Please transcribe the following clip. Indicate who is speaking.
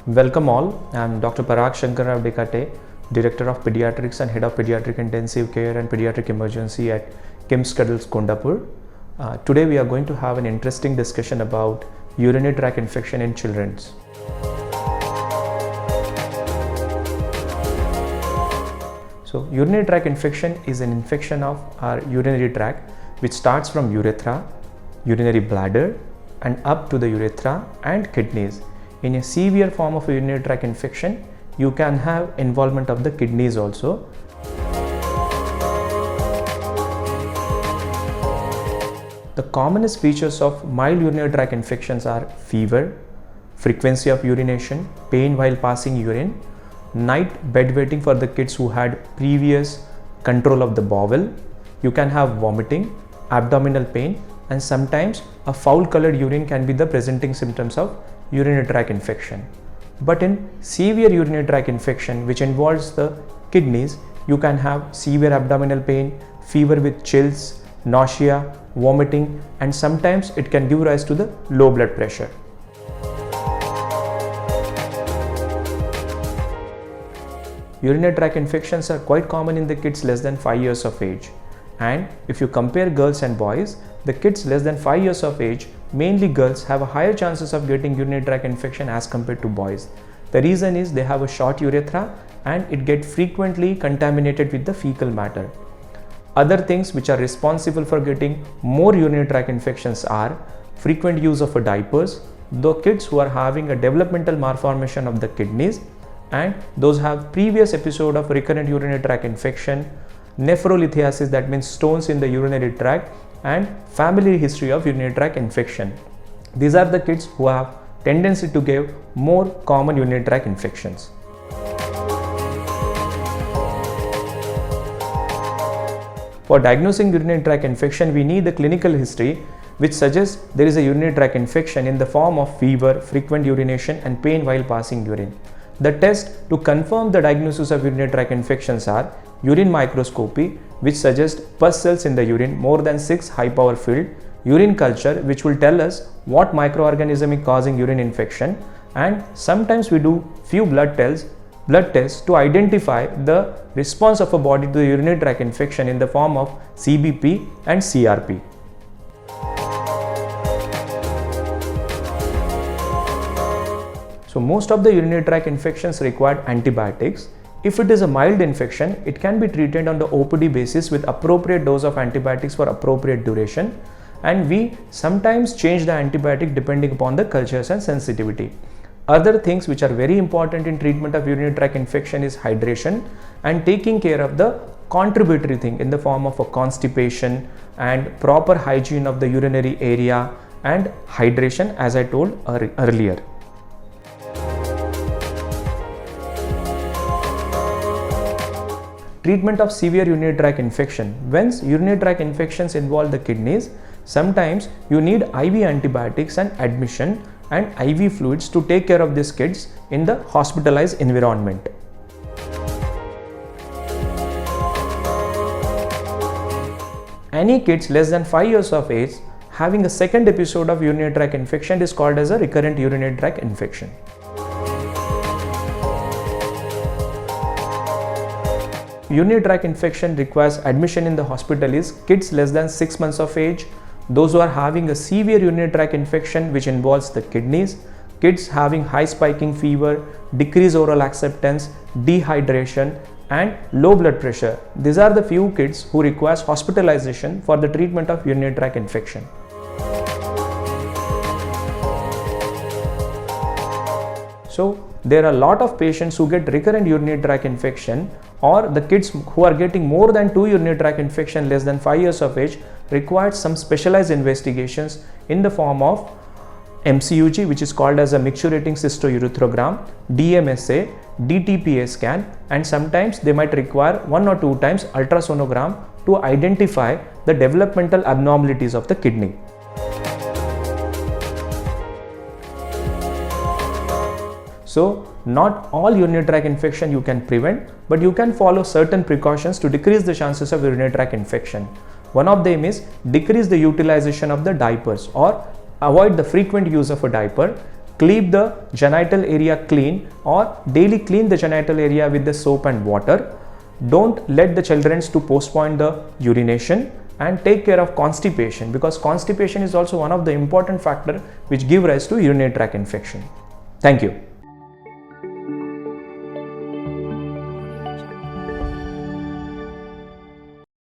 Speaker 1: Welcome all. I am Dr. Parag Shankar Rao Dekate, Director of Pediatrics and Head of Pediatric Intensive Care and Pediatric Emergency at KIMS Cuddles, Kondapur. Today we are going to have an interesting discussion about urinary tract infection in children. So urinary tract infection is an infection of our urinary tract which starts from urethra, urinary bladder and up to the urethra and kidneys. In a severe form of urinary tract infection, you can have involvement of the kidneys also. The commonest features of mild urinary tract infections are fever, frequency of urination, pain while passing urine, night bedwetting for the kids who had previous control of the bowel. You can have vomiting, abdominal pain, and sometimes a foul colored urine can be the presenting symptoms of urinary tract infection. But in severe urinary tract infection which involves the kidneys, you can have severe abdominal pain, fever with chills, nausea, vomiting, and sometimes it can give rise to the low blood pressure. Urinary tract infections are quite common in the kids less than 5 years of age. And if you compare girls and boys, the kids less than 5 years of age, mainly girls, have a higher chances of getting urinary tract infection as compared to boys. The reason is they have a short urethra and it gets frequently contaminated with the fecal matter. Other things which are responsible for getting more urinary tract infections are frequent use of diapers, the kids who are having a developmental malformation of the kidneys, and those have previous episode of recurrent urinary tract infection, nephrolithiasis, that means stones in the urinary tract, and family history of urinary tract infection. These are the kids who have tendency to give more common urinary tract infections. For diagnosing urinary tract infection, we need the clinical history which suggests there is a urinary tract infection in the form of fever, frequent urination, and pain while passing urine. The test to confirm the diagnosis of urinary tract infections are urine microscopy, which suggests pus cells in the urine more than 6 high power field, urine culture, which will tell us what microorganism is causing urine infection, and sometimes we do few blood tests to identify the response of a body to the urinary tract infection in the form of CBP and CRP. So most of the urinary tract infections require antibiotics. If it is a mild infection, it can be treated on the OPD basis with appropriate dose of antibiotics for appropriate duration, and we sometimes change the antibiotic depending upon the cultures and sensitivity. Other things which are very important in treatment of urinary tract infection is hydration and taking care of the contributory thing in the form of a constipation and proper hygiene of the urinary area and hydration, as I told earlier. Treatment of severe urinary tract infection. When urinary tract infections involve the kidneys, sometimes you need IV antibiotics and admission and IV fluids to take care of these kids in the hospitalized environment. Any kids less than 5 years of age having a second episode of urinary tract infection is called as a recurrent urinary tract infection. Urinary tract infection requires admission in the hospital is kids less than 6 months of age, those who are having a severe urinary tract infection which involves the kidneys, kids having high spiking fever, decreased oral acceptance, dehydration, and low blood pressure. These are the few kids who requires hospitalization for the treatment of urinary tract infection. So there are a lot of patients who get recurrent urinary tract infection, or the kids who are getting more than 2 urinary tract infection less than 5 years of age requires some specialized investigations in the form of MCUG, which is called as a micturating cystourethrogram, DMSA, DTPA scan, and sometimes they might require 1 or 2 times ultrasonogram to identify the developmental abnormalities of the kidney. So not all urinary tract infection you can prevent, but you can follow certain precautions to decrease the chances of urinary tract infection. One of them is decrease the utilization of the diapers or avoid the frequent use of a diaper. keep the genital area clean or daily clean the genital area with the soap and water. Don't let the children to postpone the urination, and take care of constipation, because constipation is also one of the important factor which give rise to urinary tract infection. Thank you.